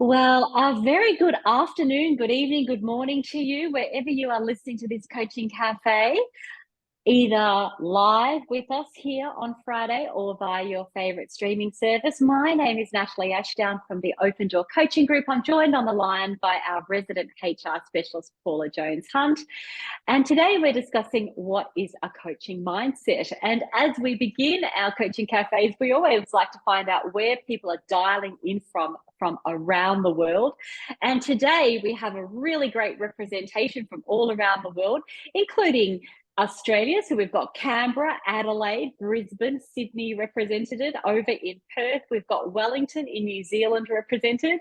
Well, a very good afternoon, good evening, good morning to you, wherever you are listening to this Coaching Cafe, either live with us here on Friday or via your favorite streaming service. My name is Natalie Ashdown from the Open Door Coaching Group. I'm joined on the line by our resident HR specialist, Paula Jones-Hunt. And today we're discussing what is a coaching mindset. And as we begin our coaching cafes, we always like to find out where people are dialing in from around the world. And today we have a really great representation from all around the world, including Australia. So we've got Canberra, Adelaide, Brisbane, Sydney represented. Over in Perth, we've got Wellington in New Zealand represented.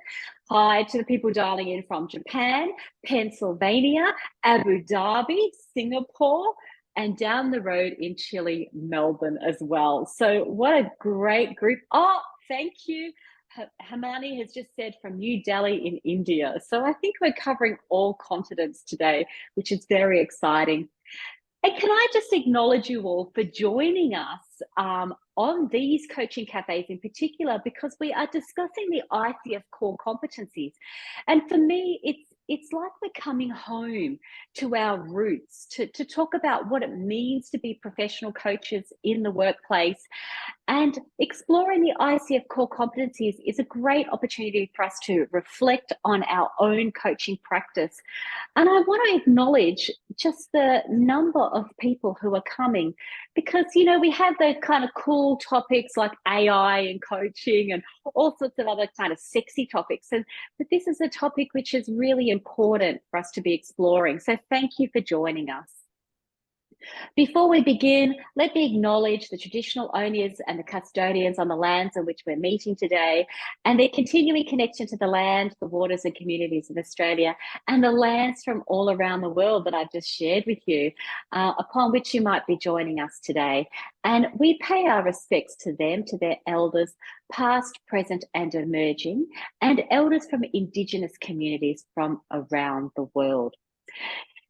Hi to the people dialing in from Japan, Pennsylvania, Abu Dhabi, Singapore, and down the road in Chile, Melbourne as well. So what a great group. Oh, thank you. Hamani has just said from New Delhi in India. So I think we're covering all continents today, which is very exciting. And can I just acknowledge you all for joining us on these coaching cafes in particular, because we are discussing the ICF Core Competencies. And for me, it's like we're coming home to our roots to talk about what it means to be professional coaches in the workplace. And exploring the ICF Core Competencies is a great opportunity for us to reflect on our own coaching practice. And I want to acknowledge just the number of people who are coming, because, you know, we have those kind of cool topics like AI and coaching and all sorts of other kind of sexy topics. But this is a topic which is really important for us to be exploring. So thank you for joining us. Before we begin, let me acknowledge the traditional owners and the custodians on the lands on which we're meeting today, and their continuing connection to the land, the waters and communities of Australia, and the lands from all around the world that I've just shared with you, upon which you might be joining us today. And we pay our respects to them, to their elders, past, present and emerging, and elders from Indigenous communities from around the world.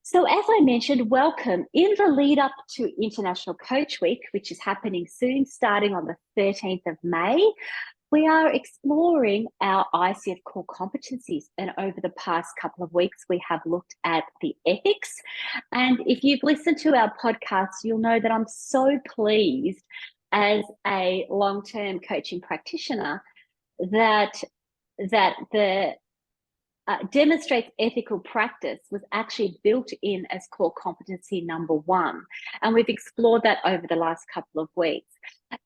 So as I mentioned, welcome. In the lead up to International Coach Week, which is happening soon, starting on the 13th of May, we are exploring our ICF Core Competencies. And over the past couple of weeks, we have looked at the ethics. And if you've listened to our podcast, you'll know that I'm so pleased as a long-term coaching practitioner that the demonstrates ethical practice was actually built in as core competency number one. And we've explored that over the last couple of weeks.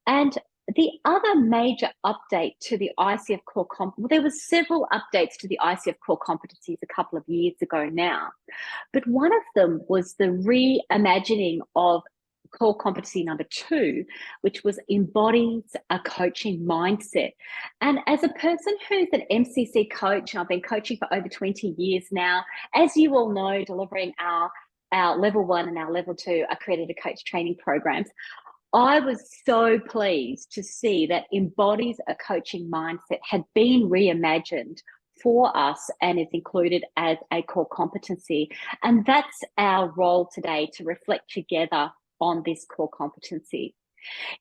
And the other major update to the ICF Core well, there were several updates to the ICF Core Competencies a couple of years ago now, but one of them was the reimagining of Core Competency number two, which was embodies a coaching mindset. And as a person who's an MCC coach, I've been coaching for over 20 years now, as you all know, delivering our level 1 and our level 2 accredited coach training programs, I was so pleased to see that embodies a coaching mindset had been reimagined for us and is included as a core competency. And that's our role today, to reflect together on this core competency.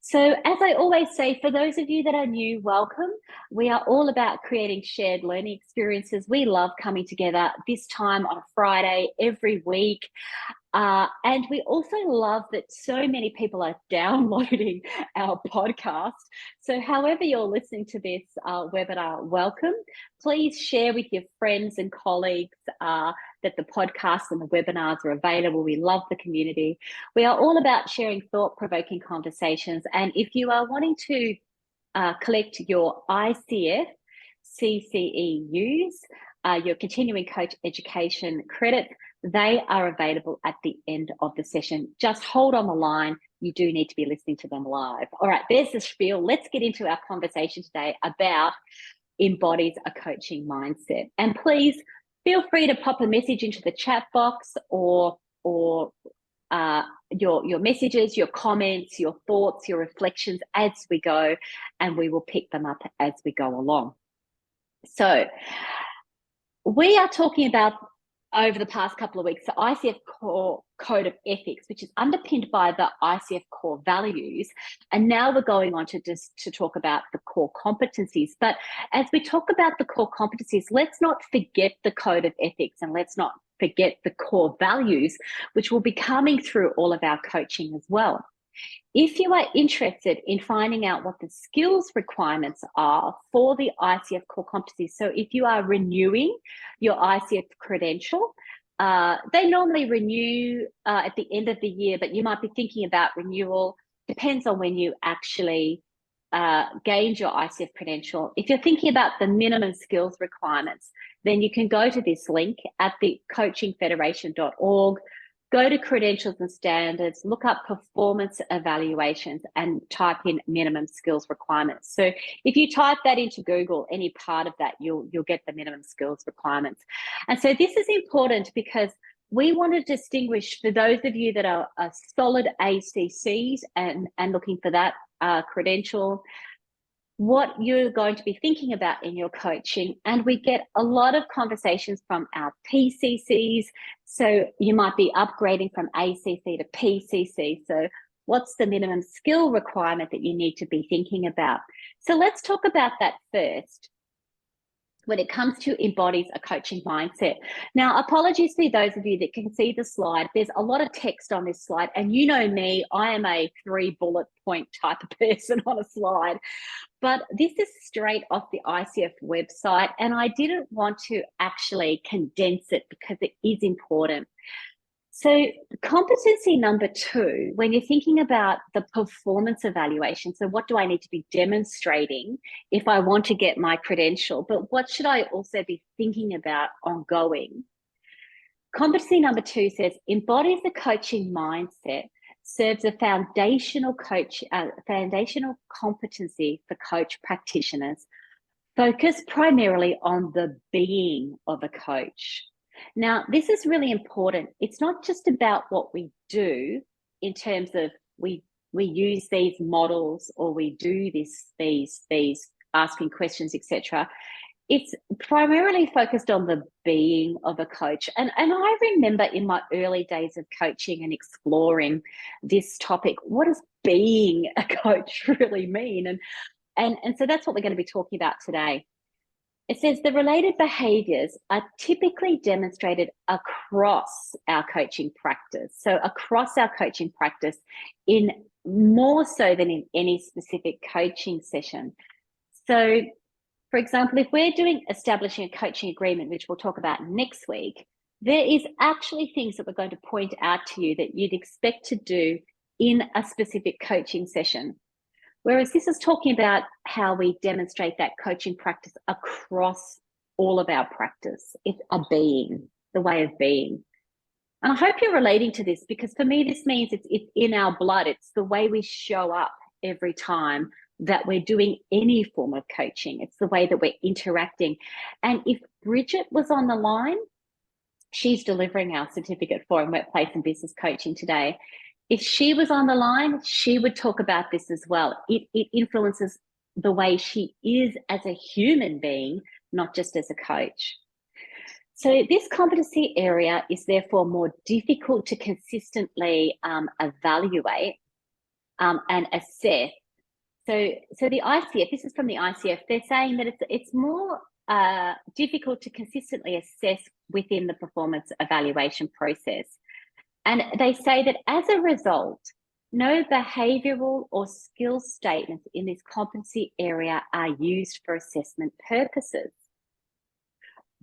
So as I always say, for those of you that are new, welcome. We are all about creating shared learning experiences. We love coming together this time on a Friday every week. And we also love that so many people are downloading our podcast. So however you're listening to this webinar, welcome. Please share with your friends and colleagues that the podcasts and the webinars are available. We love the community. We are all about sharing thought-provoking conversations. And if you are wanting to collect your ICF CCEUs, your continuing coach education credits, they are available at the end of the session. Just hold on the line. You do need to be listening to them live. All right, there's the spiel. Let's get into our conversation today about embodies a coaching mindset. And please feel free to pop a message into the chat box or your messages, your comments, your thoughts, your reflections as we go, and we will pick them up as we go along. So we are talking about over the past couple of weeks, the ICF Core Code of Ethics, which is underpinned by the ICF Core Values. And now we're going on to talk about the core competencies. But as we talk about the core competencies, let's not forget the Code of Ethics, and let's not forget the core values, which will be coming through all of our coaching as well. If you are interested in finding out what the skills requirements are for the ICF Core Competencies, so if you are renewing your ICF credential, they normally renew at the end of the year, but you might be thinking about renewal. Depends on when you actually gained your ICF credential. If you're thinking about the minimum skills requirements, then you can go to this link at the coachingfederation.org. Go to credentials and standards, look up performance evaluations, and type in minimum skills requirements. So if you type that into Google, any part of that, you'll get the minimum skills requirements. And so this is important because we want to distinguish, for those of you that are solid ACCs and looking for that credential, what you're going to be thinking about in your coaching. And we get a lot of conversations from our PCCs. So you might be upgrading from ACC to PCC. So what's the minimum skill requirement that you need to be thinking about? So let's talk about that first. When it comes to embodies a coaching mindset. Now, apologies to those of you that can see the slide. There's a lot of text on this slide, and you know me, I am a 3 bullet point type of person on a slide. But this is straight off the ICF website, and I didn't want to actually condense it because it is important. So competency number 2, when you're thinking about the performance evaluation, so what do I need to be demonstrating if I want to get my credential, but what should I also be thinking about ongoing? Competency number 2 says, embodies the coaching mindset, serves a foundational competency for coach practitioners, focus primarily on the being of a coach. Now, this is really important. It's not just about what we do in terms of we use these models or we do these asking questions, etc. It's primarily focused on the being of a coach. And I remember in my early days of coaching and exploring this topic, what does being a coach really mean? And so that's what we're going to be talking about today. It says the related behaviors are typically demonstrated across our coaching practice. So across our coaching practice, in more so than in any specific coaching session. So, for example, if we're establishing a coaching agreement, which we'll talk about next week, there is actually things that we're going to point out to you that you'd expect to do in a specific coaching session. Whereas this is talking about how we demonstrate that coaching practice across all of our practice. It's a being, the way of being. And I hope you're relating to this, because for me, this means it's in our blood. It's the way we show up every time that we're doing any form of coaching. It's the way that we're interacting. And if Bridget was on the line, she's delivering our certificate for workplace and business coaching today. If she was on the line, she would talk about this as well. It influences the way she is as a human being, not just as a coach. So this competency area is therefore more difficult to consistently evaluate and assess. So the ICF, this is from the ICF, they're saying that it's more difficult to consistently assess within the performance evaluation process. And they say that as a result, no behavioural or skill statements in this competency area are used for assessment purposes.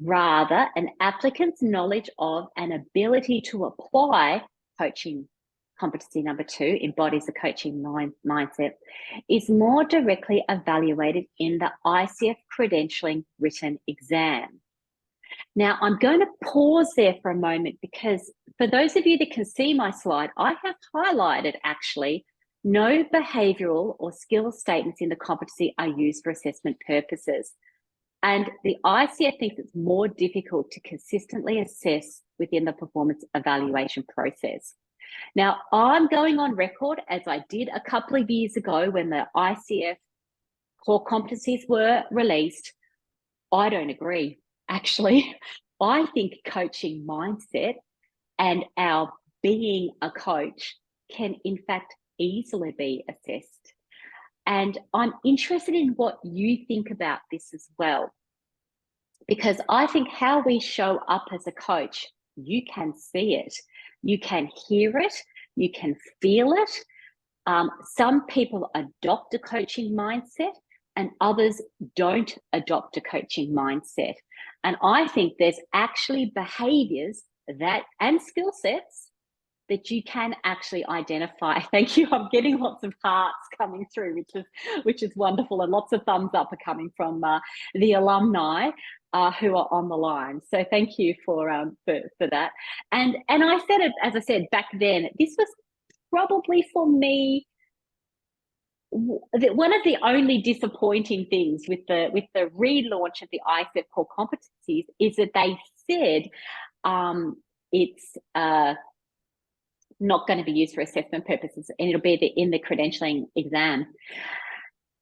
Rather, an applicant's knowledge of and ability to apply coaching competency number 2, embodies a coaching mindset, is more directly evaluated in the ICF credentialing written exam. Now, I'm going to pause there for a moment, because for those of you that can see my slide, I have highlighted actually no behavioural or skill statements in the competency are used for assessment purposes. And the ICF thinks it's more difficult to consistently assess within the performance evaluation process. Now, I'm going on record, as I did a couple of years ago when the ICF core competencies were released. I don't agree, actually. I think coaching mindset and our being a coach can in fact easily be assessed. And I'm interested in what you think about this as well, because I think how we show up as a coach, you can see it, you can hear it, you can feel it. Some people adopt a coaching mindset and others don't adopt a coaching mindset. And I think there's actually behaviors that and skill sets that you can actually identify. Thank you. I'm getting lots of hearts coming through, which is wonderful, and lots of thumbs up are coming from the alumni who are on the line. So thank you for that. And I said it, as I said back then, this was probably for me one of the only disappointing things with the relaunch of the ICF Core Competencies is that they said it's not going to be used for assessment purposes, and it'll be in the credentialing exam.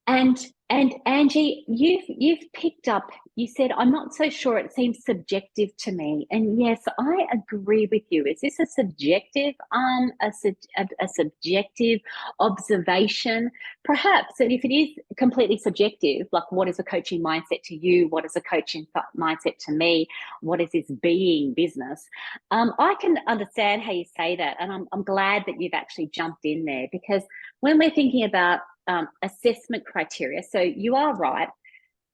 And Angie, you've picked up, you said, I'm not so sure, it seems subjective to me. And yes, I agree with you. Is this a subjective a subjective observation? Perhaps. And if it is completely subjective, like what is a coaching mindset to you? What is a coaching mindset to me? What is this being business? I can understand how you say that. And I'm glad that you've actually jumped in there, because when we're thinking about assessment criteria, so you are right.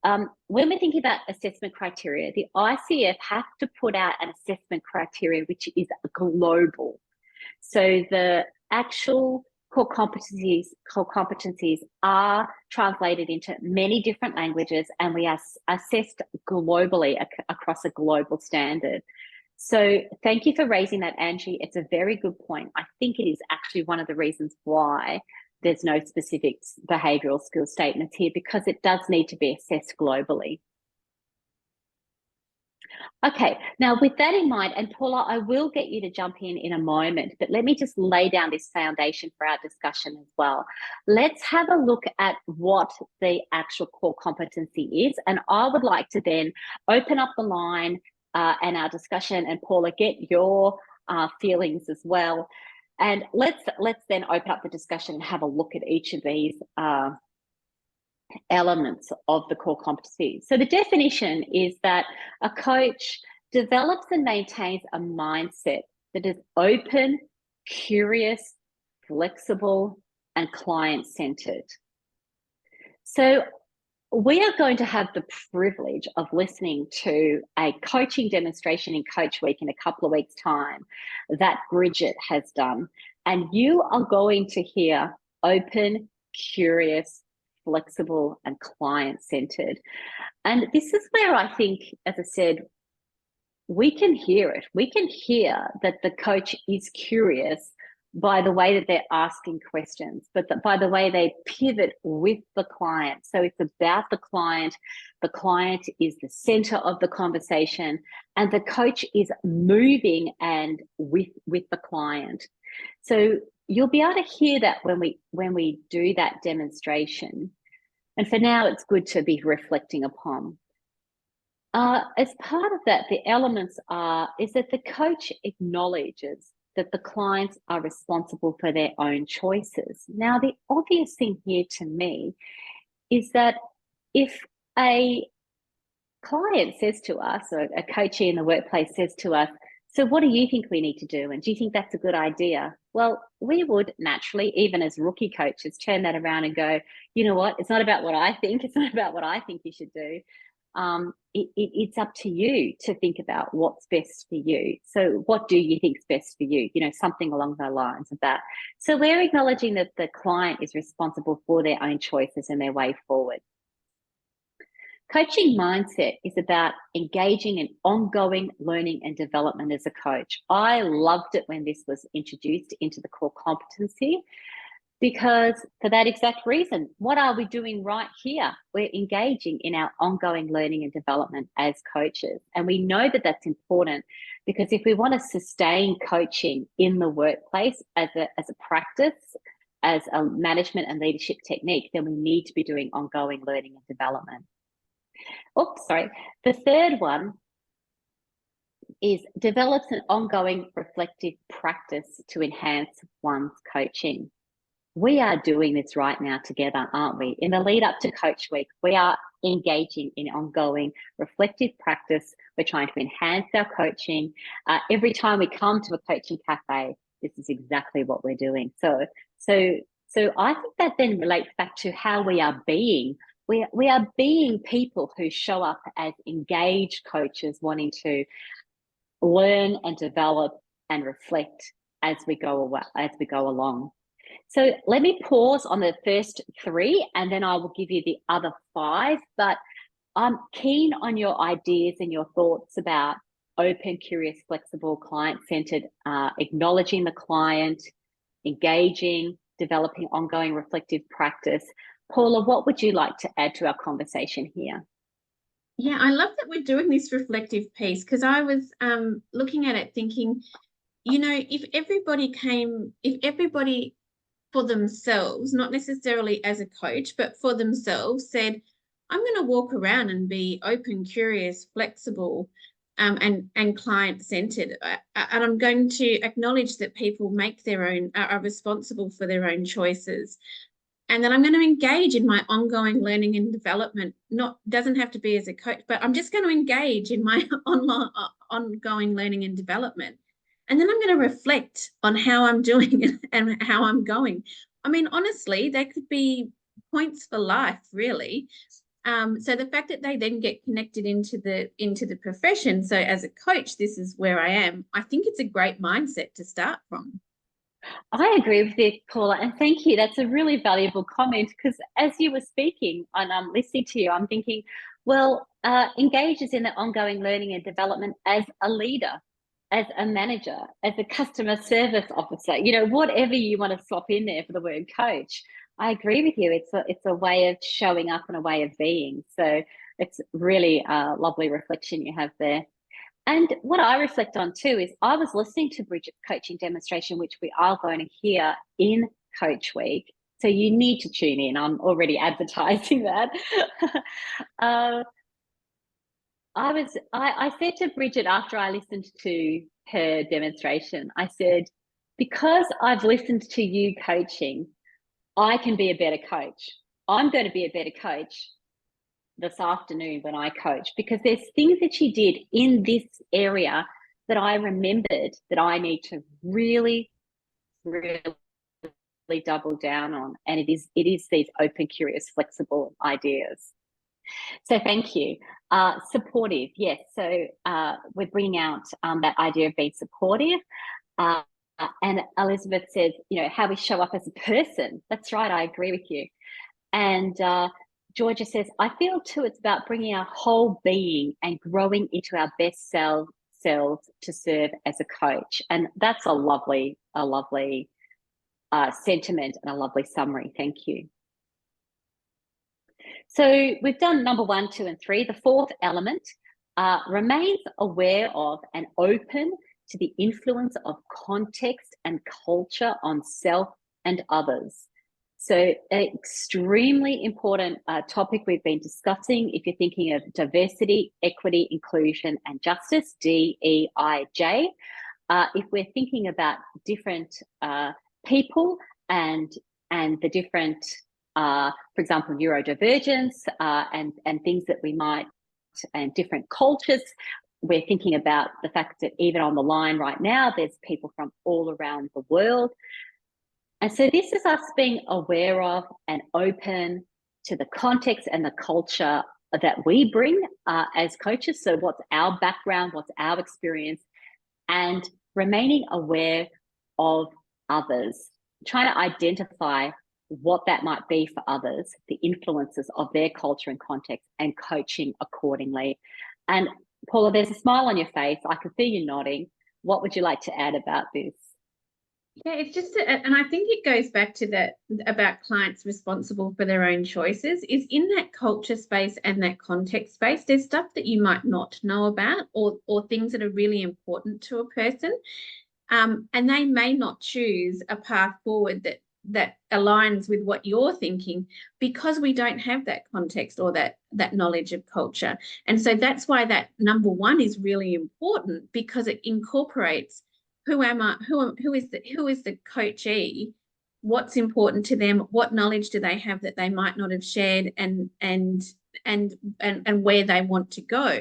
When we're thinking about assessment criteria, the ICF have to put out an assessment criteria which is global. So the actual core competencies are translated into many different languages, and we are assessed globally across a global standard. So thank you for raising that, Angie. It's a very good point. I think it is actually one of the reasons why there's no specific behavioural skill statements here, because it does need to be assessed globally. Okay, now with that in mind, and Paula, I will get you to jump in a moment, but let me just lay down this foundation for our discussion as well. Let's have a look at what the actual core competency is, and I would like to then open up the line and our discussion, and Paula, get your feelings as well. And let's then open up the discussion and have a look at each of these elements of the core competencies. So the definition is that a coach develops and maintains a mindset that is open, curious, flexible, and client-centered. So we are going to have the privilege of listening to a coaching demonstration in Coach Week in a couple of weeks' time that Bridget has done. And you are going to hear open, curious, flexible, and client-centered. And this is where I think, as I said, we can hear it. We can hear that the coach is curious by the way that they're asking questions, but by the way they pivot with the client. So it's about the client. The client is the center of the conversation, and the coach is moving and with the client. So you'll be able to hear that when we do that demonstration. And for now, it's good to be reflecting upon. As part of that, the elements is that the coach acknowledges that the clients are responsible for their own choices. Now, the obvious thing here to me is that if a client says to us, or a coachee in the workplace says to us, so what do you think we need to do? And do you think that's a good idea? Well, we would naturally, even as rookie coaches, turn that around and go, you know what? It's not about what I think. It's not about what I think you should do. It's up to you to think about what's best for you. So what do you think is best for you? You know, something along the lines of that. So we're acknowledging that the client is responsible for their own choices and their way forward. Coaching mindset is about engaging in ongoing learning and development as a coach. I loved it when this was introduced into the core competency, because for that exact reason, what are we doing right here? We're engaging in our ongoing learning and development as coaches. And we know that that's important, because if we want to sustain coaching in the workplace as a practice, as a management and leadership technique, then we need to be doing ongoing learning and development. Oh, sorry. The third one is develops an ongoing reflective practice to enhance one's coaching. We are doing this right now together, aren't we? In the lead up to Coach Week, we are engaging in ongoing reflective practice. We're trying to enhance our coaching. Every time we come to a coaching cafe, this is exactly what we're doing. So I think that then relates back to how we are being. We are being people who show up as engaged coaches, wanting to learn and develop and reflect as we go along. So let me pause on the first 3, and then I will give you the other 5. But I'm keen on your ideas and your thoughts about open, curious, flexible, client-centered, acknowledging the client, engaging, developing ongoing reflective practice. Paula, what would you like to add to our conversation here? Yeah, I love that we're doing this reflective piece, because I was looking at it thinking, if everybody for themselves, not necessarily as a coach, but for themselves said, I'm going to walk around and be open, curious, flexible, and client-centered. And I'm going to acknowledge that people make their own, are responsible for their own choices. And then I'm going to engage in my ongoing learning and development. Doesn't have to be as a coach, but I'm just going to engage in my ongoing learning and development. And then I'm going to reflect on how I'm doing and how I'm going. I mean, honestly, they could be points for life, really. So the fact that they then get connected into the profession. So as a coach, this is where I am. I think it's a great mindset to start from. I agree with you, Paula, and thank you. That's a really valuable comment, because as you were speaking and I'm listening to you, I'm thinking, well, engages in the ongoing learning and development as a leader, as a manager, as a customer service officer, whatever you want to swap in there for the word coach. I agree with you. It's a way of showing up and a way of being. So it's really a lovely reflection you have there. And what I reflect on too is I was listening to Bridget's coaching demonstration, which we are going to hear in Coach Week. So you need to tune in. I'm already advertising that. I said to Bridget after I listened to her demonstration, I said, because I've listened to you coaching, I can be a better coach. I'm going to be a better coach this afternoon when I coach, because there's things that she did in this area that I remembered that I need to really, really double down on. And it is these open, curious, flexible ideas. So thank you. Supportive, yes. So we're bringing out that idea of being supportive. And Elizabeth says, how we show up as a person. That's right. I agree with you. And Georgia says, I feel too, it's about bringing our whole being and growing into our best selves to serve as a coach. And that's a lovely sentiment and a lovely summary. Thank you. So we've done number 1, 2, and 3. The 4th element remains aware of and open to the influence of context and culture on self and others. So an extremely important topic we've been discussing if you're thinking of diversity, equity, inclusion, and justice, DEIJ. If we're thinking about different people and the different, for example, neurodivergence and things that we might, and different cultures, we're thinking about the fact that even on the line right now, there's people from all around the world. And so this is us being aware of and open to the context and the culture that we bring as coaches. So what's our background, what's our experience, and remaining aware of others, trying to identify what that might be for others, the influences of their culture and context, and coaching accordingly. And Paula, there's a smile on your face. I can see you nodding. What would you like to add about this? Yeah, it's just, and I think it goes back to that about clients responsible for their own choices, is in that culture space and that context space, there's stuff that you might not know about or things that are really important to a person. And they may not choose a path forward that aligns with what you're thinking, because we don't have that context or that knowledge of culture. And so that's why that number one is really important, because it incorporates who am I, who is the coachee, what's important to them, what knowledge do they have that they might not have shared, and where they want to go.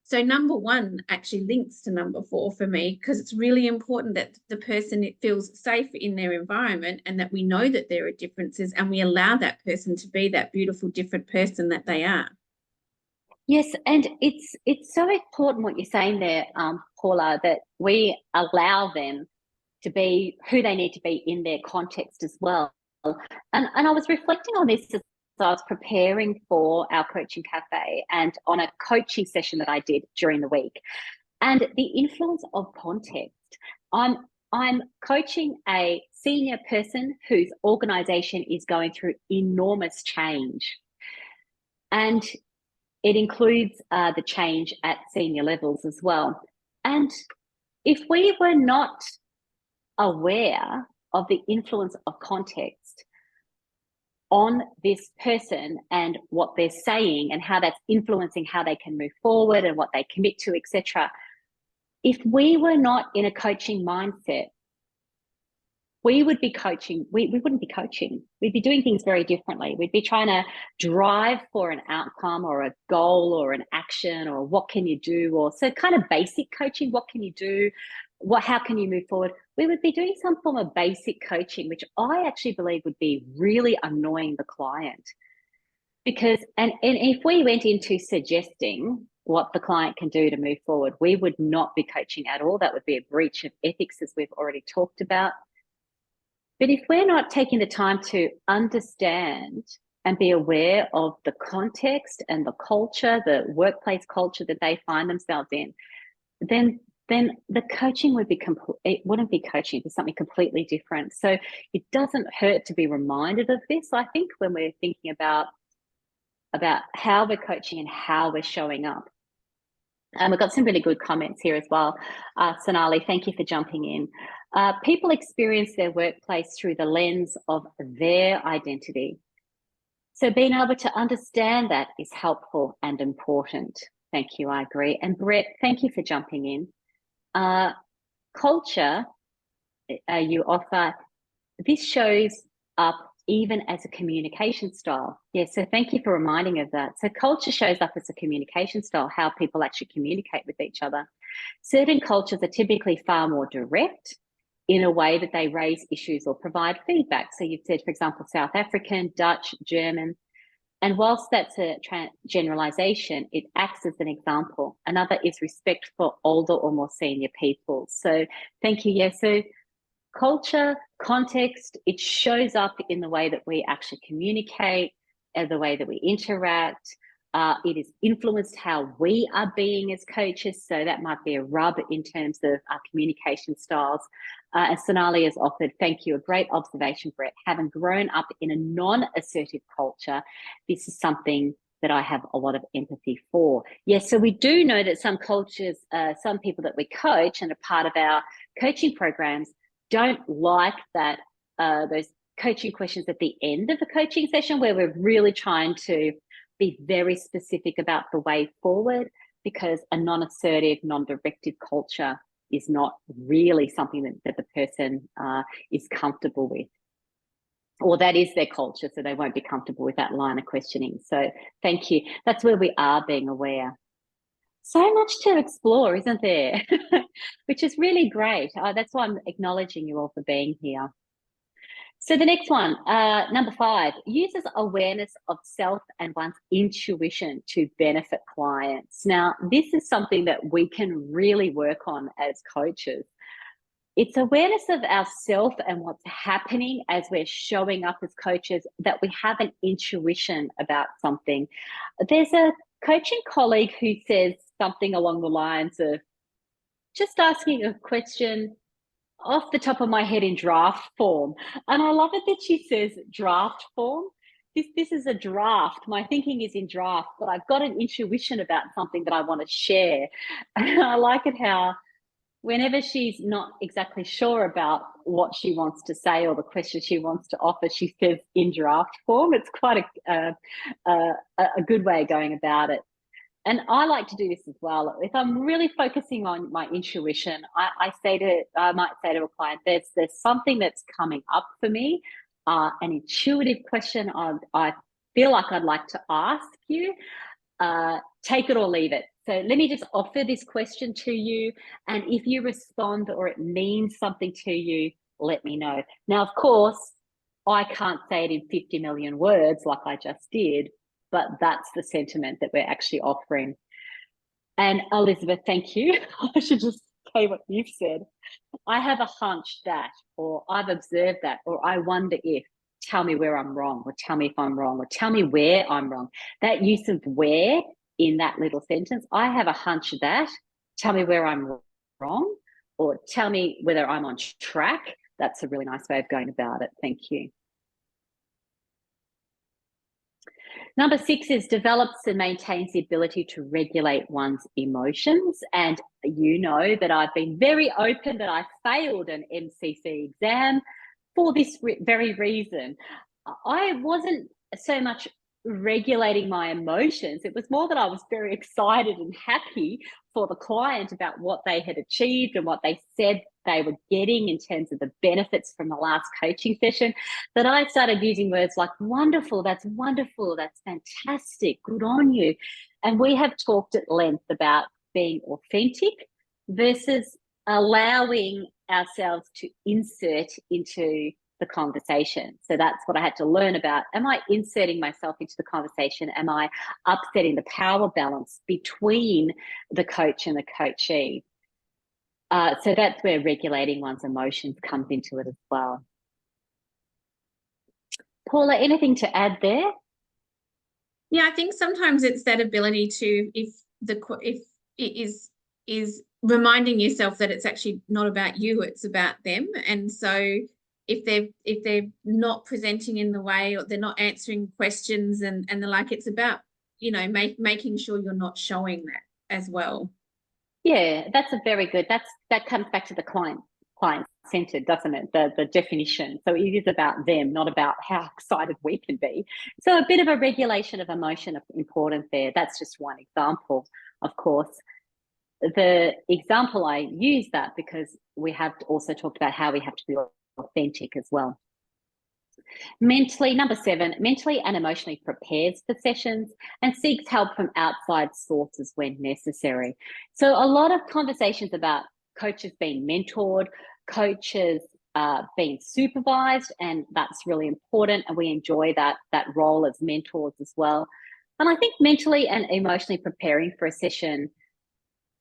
So number one actually links to number four for me, because it's really important that the person feels safe in their environment, and that we know that there are differences, and we allow that person to be that beautiful, different person that they are. Yes, and it's so important what you're saying there, Paula, that we allow them to be who they need to be in their context as well. And I was reflecting on this as I was preparing for our coaching cafe and on a coaching session that I did during the week, and the influence of context. I'm coaching a senior person whose organization is going through enormous change, and it includes the change at senior levels as well. And if we were not aware of the influence of context on this person and what they're saying and how that's influencing how they can move forward and what they commit to, etc., if we were not in a coaching mindset, we would be coaching. We wouldn't be coaching. We'd be doing things very differently. We'd be trying to drive for an outcome or a goal or an action, or what can you do? Or so kind of basic coaching. What can you do? How can you move forward? We would be doing some form of basic coaching, which I actually believe would be really annoying the client. Because, and if we went into suggesting what the client can do to move forward, we would not be coaching at all. That would be a breach of ethics, as we've already talked about. But if we're not taking the time to understand and be aware of the context and the culture, the workplace culture that they find themselves in, then the coaching would be it wouldn't be coaching, it'd be something completely different. So it doesn't hurt to be reminded of this, I think, when we're thinking about how we're coaching and how we're showing up. And we've got some really good comments here as well. Sonali, thank you for jumping in. People experience their workplace through the lens of their identity. So being able to understand that is helpful and important. Thank you, I agree. And Brett, thank you for jumping in. Culture you offer, this shows up even as a communication style. Yeah, so thank you for reminding of that. So culture shows up as a communication style, how people actually communicate with each other. Certain cultures are typically far more direct in a way that they raise issues or provide feedback. So you've said, for example, South African, Dutch, German. And whilst that's a generalization, it acts as an example. Another is respect for older or more senior people. So thank you. Yeah, so culture, context, it shows up in the way that we actually communicate, the way that we interact. It has influenced how we are being as coaches. So that might be a rub in terms of our communication styles. As Sonali has offered, thank you, a great observation, Brett. Having grown up in a non-assertive culture, this is something that I have a lot of empathy for. Yes, so we do know that some cultures, some people that we coach and are part of our coaching programs don't like that, those coaching questions at the end of the coaching session, where we're really trying to be very specific about the way forward, because a non-assertive, non-directive culture is not really something that the person is comfortable with, or that is their culture, so they won't be comfortable with that line of questioning. So thank you. That's where we are being aware. So much to explore, isn't there? Which is really great. That's why I'm acknowledging you all for being here. So the next one, number 5, uses awareness of self and one's intuition to benefit clients. Now, this is something that we can really work on as coaches. It's awareness of ourself and what's happening as we're showing up as coaches, that we have an intuition about something. There's a coaching colleague who says something along the lines of just asking a question off the top of my head in draft form. And I love it that she says draft form. This is a draft. My thinking is in draft, but I've got an intuition about something that I want to share. And I like it how whenever she's not exactly sure about what she wants to say or the question she wants to offer, she says in draft form. It's quite a good way of going about it. And I like to do this as well. If I'm really focusing on my intuition, I might say to a client, there's something that's coming up for me, an intuitive question I feel like I'd like to ask you. Take it or leave it. So let me just offer this question to you. And if you respond or it means something to you, let me know. Now, of course, I can't say it in 50 million words like I just did, but that's the sentiment that we're actually offering. And Elizabeth, thank you. I should just say what you've said. I have a hunch that, or I've observed that, or I wonder if. Tell me where I'm wrong, or tell me if I'm wrong, or tell me where I'm wrong. That use of where in that little sentence, I have a hunch that, tell me where I'm wrong, or tell me whether I'm on track. That's a really nice way of going about it. Thank you. Number 6 is develops and maintains the ability to regulate one's emotions. And you know that I've been very open that I failed an MCC exam for this very reason. I wasn't so much regulating my emotions. It was more that I was very excited and happy for the client about what they had achieved and what they said they were getting in terms of the benefits from the last coaching session, that I started using words like wonderful, that's fantastic, good on you. And we have talked at length about being authentic versus allowing ourselves to insert into the conversation. So that's what I had to learn about. Am I inserting myself into the conversation? Am I upsetting the power balance between the coach and the coachee? So that's where regulating one's emotions comes into it as well. Paula, anything to add there? Yeah, I think sometimes it's that ability to, if it is reminding yourself that it's actually not about you, it's about them. And so if they're not presenting in the way, or they're not answering questions and the like, it's about, you know, making sure you're not showing that as well. Yeah, that's a very good, that comes back to the client centered, doesn't it? The definition. So it is about them, not about how excited we can be. So a bit of a regulation of emotion important there. That's just one example, of course. The example I use that because we have also talked about how we have to be authentic as well. Number 7, mentally and emotionally prepares for sessions and seeks help from outside sources when necessary. So a lot of conversations about coaches being mentored, coaches being supervised, and that's really important. And we enjoy that role as mentors as well. And I think mentally and emotionally preparing for a session,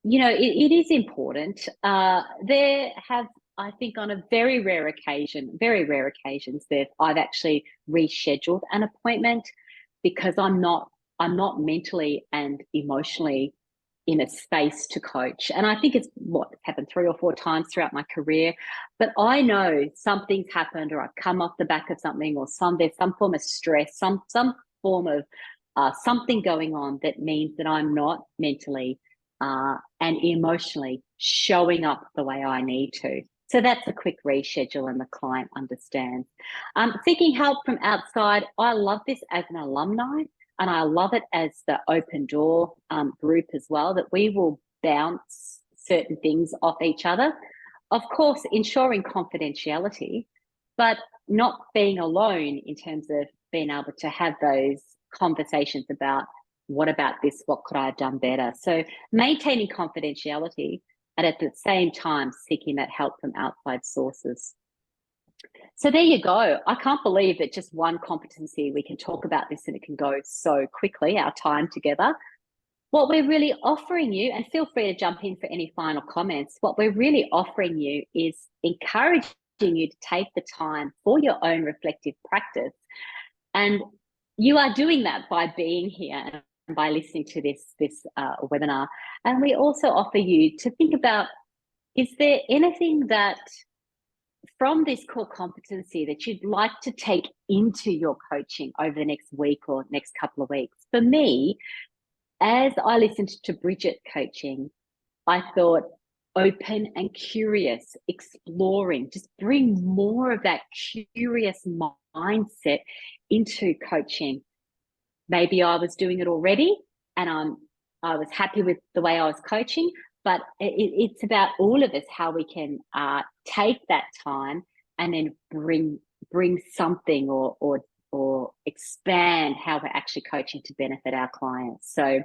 you know, it is important. There have, I think, on a very rare occasions that I've actually rescheduled an appointment because I'm not mentally and emotionally in a space to coach. And I think it's happened 3 or 4 times throughout my career. But I know something's happened, or I've come off the back of something, or there's some form of stress, some form of something going on that means that I'm not mentally and emotionally showing up the way I need to. So that's a quick reschedule and the client understands. Seeking help from outside. I love this as an alumni, and I love it as the open door group as well, that we will bounce certain things off each other. Of course, ensuring confidentiality, but not being alone in terms of being able to have those conversations about what about this, what could I have done better? So maintaining confidentiality and at the same time seeking that help from outside sources. So there you go. I can't believe that just one competency, we can talk about this and it can go so quickly, our time together. What we're really offering you, and feel free to jump in for any final comments, what we're really offering you is encouraging you to take the time for your own reflective practice. And you are doing that by being here and by listening to this webinar. And we also offer you to think about, is there anything that from this core competency that you'd like to take into your coaching over the next week or next couple of weeks? For me, as I listened to Bridget coaching, I thought open and curious, exploring. Just bring more of that curious mindset into coaching. Maybe I was doing it already and I was happy with the way I was coaching, but it's about all of us, how we can take that time and then bring something or expand how we're actually coaching to benefit our clients. So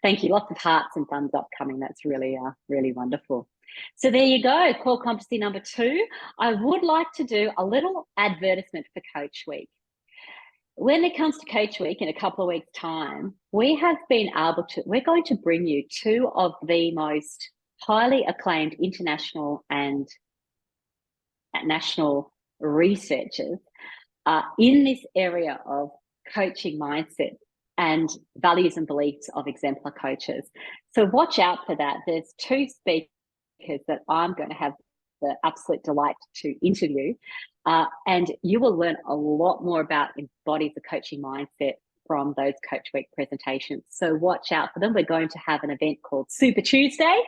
thank you. Lots of hearts and thumbs up coming. That's really, really wonderful. So there you go, core competency number 2. I would like to do a little advertisement for Coach Week. When it comes to Coach Week in a couple of weeks' time, we're going to bring you 2 of the most highly acclaimed international and national researchers in this area of coaching mindset and values and beliefs of exemplar coaches. So watch out for that. There's 2 speakers that I'm going to have the absolute delight to interview. And you will learn a lot more about embodies the coaching mindset from those Coach Week presentations. So watch out for them. We're going to have an event called Super Tuesday,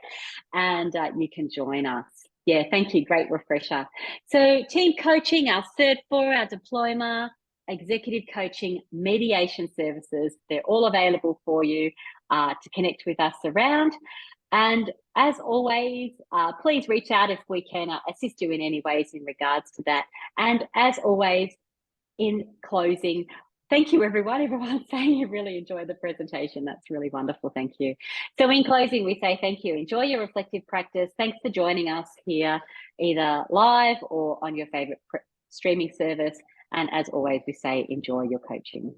and you can join us. Yeah, thank you. Great refresher. So team coaching, our Cert 4, our diploma, executive coaching, mediation services, they're all available for you to connect with us around. And as always, please reach out if we can assist you in any ways in regards to that. And as always, in closing, thank you, everyone. Everyone's saying you really enjoyed the presentation. That's really wonderful. Thank you. So in closing, we say thank you. Enjoy your reflective practice. Thanks for joining us here, either live or on your favorite streaming service. And as always, we say enjoy your coaching.